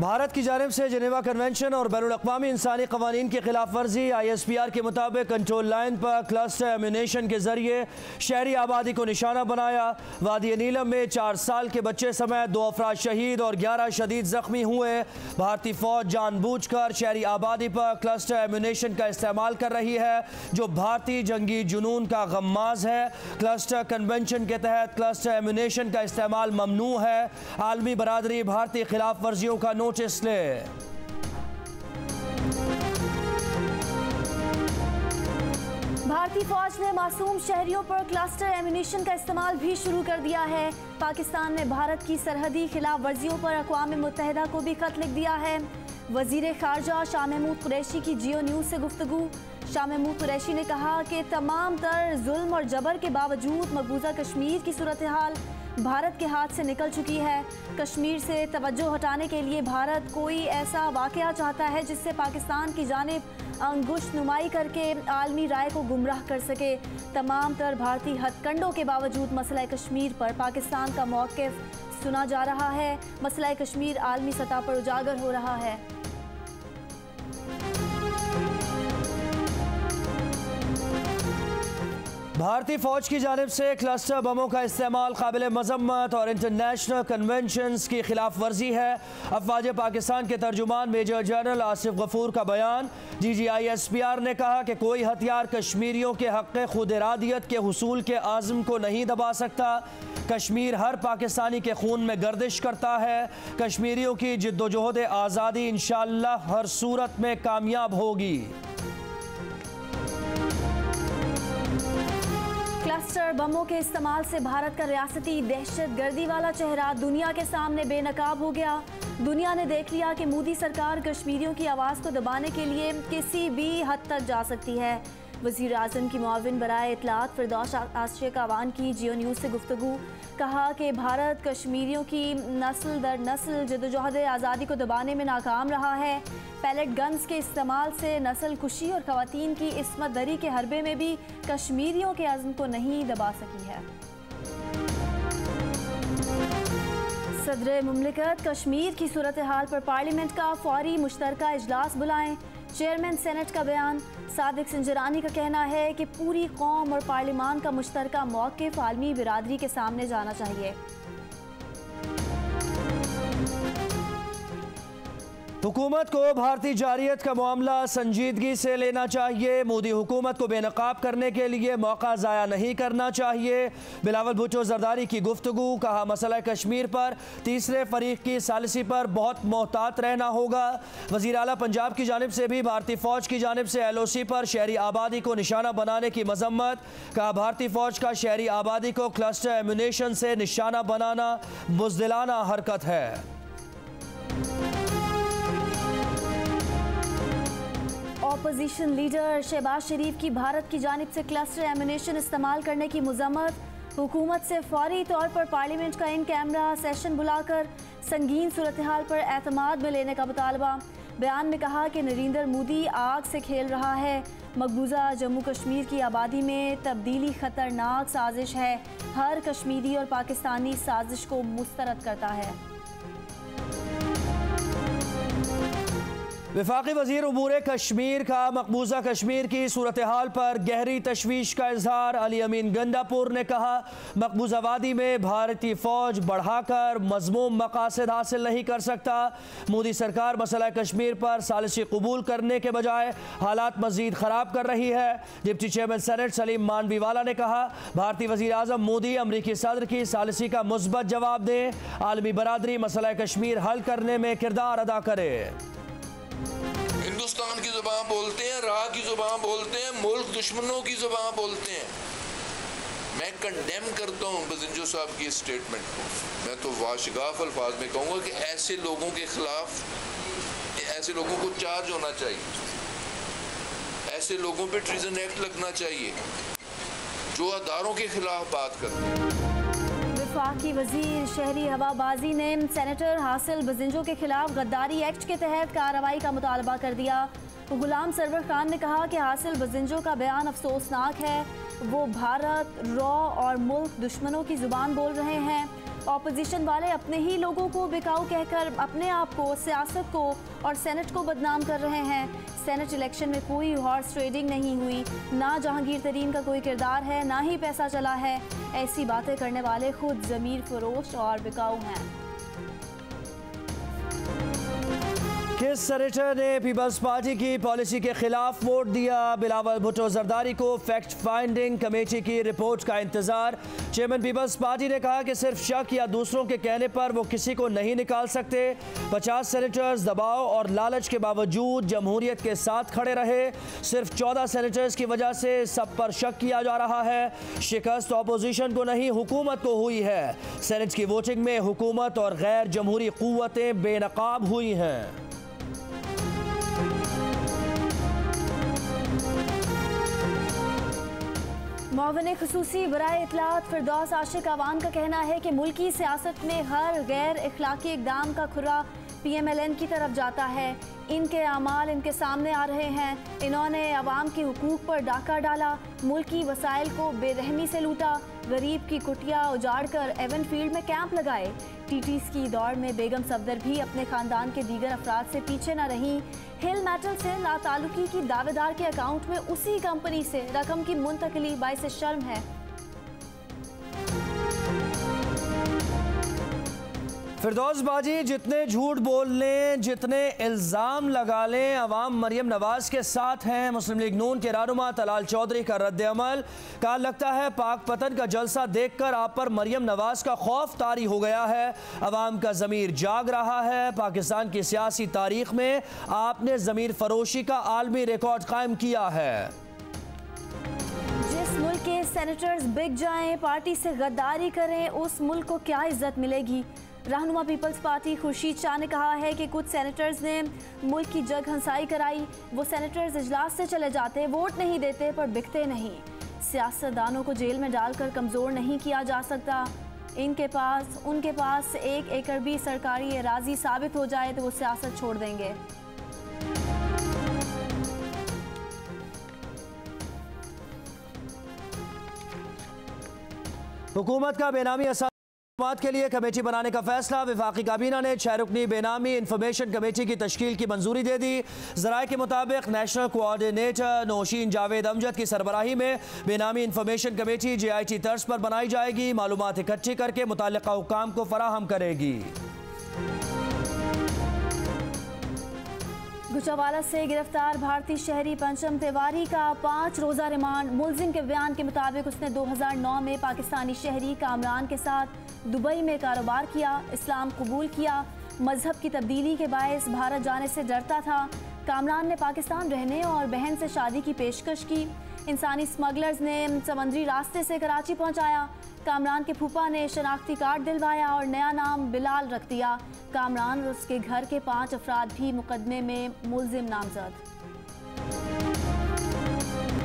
भारत की जानिब से जेनेवा कन्वेंशन और बैनुल-अक़वामी इंसानी क़वानीन की खिलाफ वर्जी। ISPR के मुताबिक कंट्रोल लाइन पर क्लस्टर एम्यूनेशन के जरिए शहरी आबादी को निशाना बनाया। वादी नीलम में 4 साल के बच्चे समेत 2 अफराद शहीद और 11 शदीद जख्मी हुए। भारतीय फौज जानबूझकर शहरी आबादी पर क्लस्टर एम्यूनेशन का इस्तेमाल कर रही है, जो भारतीय जंगी जुनून का गम्माज है। क्लस्टर कन्वेंशन के तहत क्लस्टर एम्यूनेशन का इस्तेमाल ममनू है। आलमी बरादरी भारतीय खिलाफ वर्जियों का नोटिस ले। भारतीय फौज ने मासूम शहरियों पर क्लस्टर एम्यूनेशन का इस्तेमाल भी शुरू कर दिया है। पाकिस्तान ने भारत की सरहदी खिलाफ वर्जियों पर अक़वाम मुत्तहिदा को भी खत लिख दिया है। वज़ीर ख़ारजा शाह महमूद कुरैशी की जियो न्यूज़ से गुफ्तगू। शाह महमूद कुरैशी ने कहा कि तमाम तर जुल्म और जबर के बावजूद मकबूजा कश्मीर की सूरत हाल भारत के हाथ से निकल चुकी है। कश्मीर से तवज्जो हटाने के लिए भारत कोई ऐसा वाक़या चाहता है जिससे पाकिस्तान की जानिब अंगुश्त नुमाई करके आलमी राय को गुमराह कर सके। तमाम तर भारतीय हथकंडों के बावजूद मसला कश्मीर पर पाकिस्तान का मौक़िफ़ सुना जा रहा है। मसला कश्मीर आलमी सतह पर उजागर हो रहा है। भारतीय फौज की जानिब से क्लस्टर बमों का इस्तेमाल काबिल मजम्मत और इंटरनेशनल कन्वेंशंस की खिलाफ वर्जी है। अफवाज पाकिस्तान के तर्जुमान मेजर जनरल आसिफ गफूर का बयान। ISPR ने कहा कि कोई हथियार कश्मीरियों के हक़ खुद इरादियत के हुसूल के आज़म को नहीं दबा सकता। कश्मीर हर पाकिस्तानी के खून में गर्दिश करता है। कश्मीरियों की जिद्दोजहद आज़ादी इंशाअल्लाह हर सूरत में कामयाब होगी। क्लस्टर बमों के इस्तेमाल से भारत का रियासती दहशत गर्दी वाला चेहरा दुनिया के सामने बेनकाब हो गया। दुनिया ने देख लिया कि मोदी सरकार कश्मीरियों की आवाज़ को दबाने के लिए किसी भी हद तक जा सकती है। वज़ीर आज़म की मुआविन बराए इत्तलात फिरदौस आशिक अवान की जियो न्यूज़ से गुफ्तगू। कहा कि भारत कश्मीरियों की नस्ल दर नस्ल जदोजहद आज़ादी को दबाने में नाकाम रहा है। पैलेट गन्स के इस्तेमाल से नस्ल कुशी और ख़वातीन की इस्मत दरी के हरबे में भी कश्मीरियों के अज़्म को नहीं दबा सकी है। सदर मुमलिकत कश्मीर की सूरत हाल पर पार्लियामेंट का फौरी मुश्तरका इजलास बुलाएं। चेयरमैन सेनेट का बयान। सादिक संजरानी का कहना है कि पूरी कौम और पार्लियामान का मुश्तरका मौक़िफ़ आलमी बिरादरी के सामने जाना चाहिए। हुकूमत को भारतीय जारियत का मामला संजीदगी से लेना चाहिए। मोदी हुकूमत को बेनकाब करने के लिए मौका ज़ाया नहीं करना चाहिए। बिलावल भुट्टो ज़रदारी की गुफ्तगू। कहा मसला कश्मीर पर तीसरे फरीक की सालिसी पर बहुत मोहतात रहना होगा। वज़ीर आला पंजाब की जानिब से भी भारतीय फ़ौज की जानिब से LOC पर शहरी आबादी को निशाना बनाने की मजम्मत। कहा भारतीय फ़ौज का शहरी आबादी को क्लस्टर एम्यूनेशन से निशाना बनाना बुज़दिलाना हरकत है। ऑपोजिशन लीडर शहबाज शरीफ की भारत की जानिब से क्लस्टर एम्यूनेशन इस्तेमाल करने की मज़म्मत। हुकूमत से फौरी तौर पर पार्लियामेंट का इन कैमरा सेशन बुलाकर संगीन सूरत हाल पर एतमाद में लेने का मुतालबा। बयान में कहा कि नरेंद्र मोदी आग से खेल रहा है। मकबूजा जम्मू कश्मीर की आबादी में तब्दीली ख़तरनाक साजिश है। हर कश्मीरी और पाकिस्तानी साजिश को मुस्तरद करता है। वफाकी वज़ीर उमूर कश्मीर का मकबूजा कश्मीर की सूरत हाल पर गहरी तशवीश का इजहार। अली अमीन गंडापुर ने कहा मकबूजा वादी में भारतीय फ़ौज बढ़ाकर मज़मूम मकासद हासिल नहीं कर सकता। मोदी सरकार मसला कश्मीर पर सालिसी कबूल करने के बजाय हालात मज़ीद ख़राब कर रही है। Deputy chairman senate Salim Mandviwalla ने कहा भारतीय वज़ीर आज़म मोदी अमरीकी सदर की सालिसी का मुस्बत जवाब दें। आलमी बरादरी मसला कश्मीर हल करने में किरदार अदा करे। हिंदुस्तान की ज़ुबान बोलते हैं, राह की ज़ुबान बोलते हैं, मुल्क दुश्मनों की ज़ुबान बोलते हैं। मैं कंडेम करता हूँ बजिंजो साहब की स्टेटमेंट को। मैं तो वाशगाफ अल्फाज में कहूँगा कि ऐसे लोगों के खिलाफ, ऐसे लोगों को चार्ज होना चाहिए। ऐसे लोगों पे ट्रीजन एक्ट लगना चाहिए जो अदारों के खिलाफ बात करते हैं। वफाकी वज़ीर शहरी हवाबाजी ने सेनेटर हासिल बजिंजो के खिलाफ गद्दारी एक्ट के तहत कार्रवाई का मुतालबा कर दिया। गुलाम सरवर खान ने कहा कि हासिल बजिंजो का बयान अफसोसनाक है। वो भारत, रॉ और मुल्क दुश्मनों की ज़ुबान बोल रहे हैं। ऑपोजिशन वाले अपने ही लोगों को बिकाऊ कहकर अपने आप को, सियासत को और सेनेट को बदनाम कर रहे हैं। सेनेट इलेक्शन में कोई हॉर्स ट्रेडिंग नहीं हुई, ना जहांगीर तरीन का कोई किरदार है, ना ही पैसा चला है। ऐसी बातें करने वाले खुद ज़मीर फरोश और बिकाऊ हैं। किस सेनेटर ने पीपल्स पार्टी की पॉलिसी के खिलाफ वोट दिया? बिलावल भुट्टो जरदारी को फैक्ट फाइंडिंग कमेटी की रिपोर्ट का इंतजार। चेयरमैन पीपल्स पार्टी ने कहा कि सिर्फ शक या दूसरों के कहने पर वो किसी को नहीं निकाल सकते। 50 सेनेटर्स दबाव और लालच के बावजूद जमहूरियत के साथ खड़े रहे। सिर्फ 14 सेनेटर्स की वजह से सब पर शक किया जा रहा है। शिकस्त ऑपोजिशन को नहीं, हुकूमत को हुई है। सेनेट की वोटिंग में हुकूमत और गैर जमहूरी कुव्वतें बेनकाब हुई हैं। मुआविन खुसूसी बराए इत्तलात फिरदौस आशिक अवान का कहना है कि मुल्की सियासत में हर गैर इखलाकी इक़दाम का खुरा PMLN की तरफ जाता है। इनके अमाल इनके सामने आ रहे हैं। इन्होंने अवाम के हुकूक पर डाका डाला, मुल्की वसाइल को बेरहमी से लूटा, गरीब की कुटिया उजाड़ कर एवन फील्ड में कैंप लगाए। TTs की दौड़ में बेगम सफदर भी अपने ख़ानदान के दीगर अफराद से पीछे न रहीं। हिल मेटल से लातालुकी की दावेदार के अकाउंट में उसी कंपनी से रकम की मुंतकली बाइस शर्म है। फिरदौस बाजी जितने झूठ बोल लें, जितने इल्ज़ाम लगा लें, अवाम मरियम नवाज के साथ हैं। मुस्लिम लीग नून के रहनुमा तलाल चौधरी का रद्द अमल। कहा लगता है पाक पतन का जलसा देखकर आप पर मरियम नवाज का खौफ तारी हो गया है। अवाम का ज़मीर जाग रहा है। पाकिस्तान की सियासी तारीख में आपने ज़मीर फरोशी का आलमी रिकॉर्ड कायम किया है। जिस मुल्क के सेनेटर्स बिक जाएं, पार्टी से गद्दारी करें, उस मुल्क को क्या इज्जत मिलेगी? रहनुमा पीपल्स पार्टी खुर्शीद शाह ने कहा है कि कुछ सेनेटर्स ने मुल्क की जग हंसाई कराई। वो सेनेटर्स इजलास से चले जाते, वोट नहीं देते पर बिकते नहीं। सियासतदानों को जेल में डालकर कमज़ोर नहीं किया जा सकता। उनके पास 1 एकड़ भी सरकारी एराज़ी साबित हो जाए तो वो सियासत छोड़ देंगे। हुकूमत का बेनामी के लिए कमेटी बनाने का फैसला। वफाकी काबीना ने 6 रुकनी बेनामी इंफॉर्मेशन कमेटी की तश्कील की मंजूरी दे दी। ज़राए के मुताबिक नेशनल कोऑर्डिनेटर नौशीन जावेद अमजद की सरबराही में बेनामी इंफॉर्मेशन कमेटी JIT तर्ज पर बनाई जाएगी। मालूमात इकट्ठी करके मुताल्लिका हुक्काम को फराहम करेगी। गुजरावाला से गिरफ्तार भारतीय शहरी पंचम तिवारी का 5 रोज़ा रिमांड। मुलजिम के बयान के मुताबिक उसने 2009 में पाकिस्तानी शहरी कामरान के साथ दुबई में कारोबार किया, इस्लाम कबूल किया, मजहब की तब्दीली के बायस भारत जाने से डरता था। कामरान ने पाकिस्तान रहने और बहन से शादी की पेशकश की। इंसानी स्मगलर्स ने समंदरी रास्ते से कराची पहुंचाया। कामरान के फूफा ने शनाख्ती कार्ड दिलवाया और नया नाम बिलाल रख दिया। कामरान और उसके घर के 5 अफराद भी मुकदमे में मुलजिम नामजद।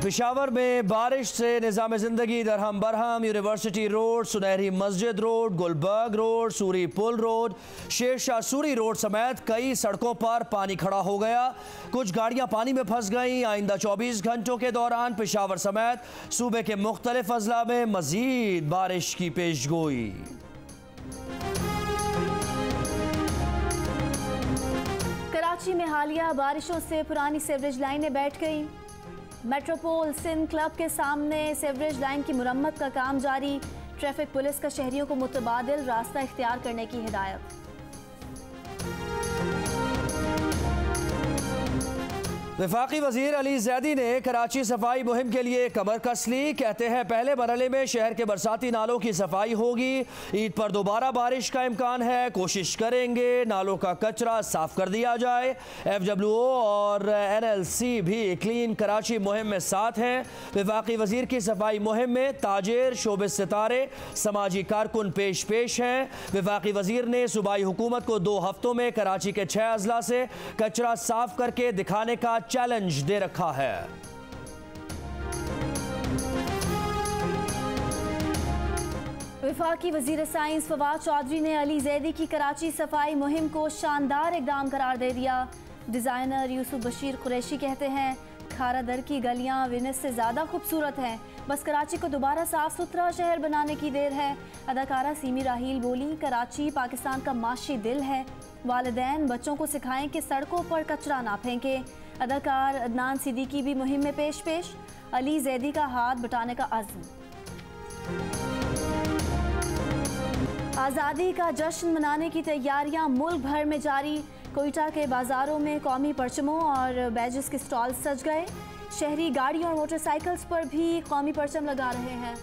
पेशावर में बारिश से निज़ाम ज़िंदगी दरहम बरहम। यूनिवर्सिटी रोड, सुनहरी मस्जिद रोड, गुलबर्ग रोड, सूरी पुल रोड, शेरशाह सूरी रोड समेत कई सड़कों पर पानी खड़ा हो गया। कुछ गाड़ियां पानी में फंस गईं। आइंदा 24 घंटों के दौरान पेशावर समेत सूबे के मुख्तलिफ अजला में मजीद बारिश की पेशगोई। कराची में हालिया बारिशों से पुरानी सीवरेज लाइनें बैठ गईं। मेट्रोपोल सिंध क्लब के सामने सीवरेज लाइन की मुरम्मत का काम जारी। ट्रैफिक पुलिस का शहरियों को मुतबादिल रास्ता इख्तियार करने की हिदायत। वफाकी वजीर अली जैदी ने कराची सफाई मुहिम के लिए कमर कस ली। कहते हैं पहले मरहले में शहर के बरसाती नालों की सफाई होगी। ईद पर दोबारा बारिश का इम्कान है। कोशिश करेंगे नालों का कचरा साफ कर दिया जाए। FWO और NLC भी क्लीन कराची मुहिम में साथ हैं। वफाकी वजीर की सफाई मुहिम में ताजिर, शोबे सितारे, समाजी कारकुन पेश हैं। वफाकी वजीर ने सूबाई हुकूमत को 2 हफ्तों में कराची के 6 अजला से कचरा साफ करके दिखाने का चैलेंज दे रखा है। वफाकी वजीर साइंस फवाद चौधरी ने अली जैदी की कराची सफाई मुहिम को शानदार इकदाम करार दे दिया। डिजाइनर यूसुफ बशीर कुरैशी कहते हैं खारा दर की गलियां वेनिस से ज़्यादा खूबसूरत हैं। बस कराची को दोबारा साफ सुथरा शहर बनाने की देर है। अदाकारा सीमी राहील बोली, कराची पाकिस्तान का माशी दिल है। वालिदैन बच्चों को सिखाएं कि सड़कों पर कचरा ना फेंकें। अदाकार अदनान सिद्दीकी भी मुहिम में पेश। अली जैदी का हाथ बटाने का अज़्म। आज़ादी का जश्न मनाने की तैयारियां मुल्क भर में जारी। कोयटा के बाज़ारों में कौमी परचमों और बैजेस के स्टॉल सज गए। शहरी गाड़ियों और मोटरसाइकिल्स पर भी कौमी परचम लगा रहे हैं।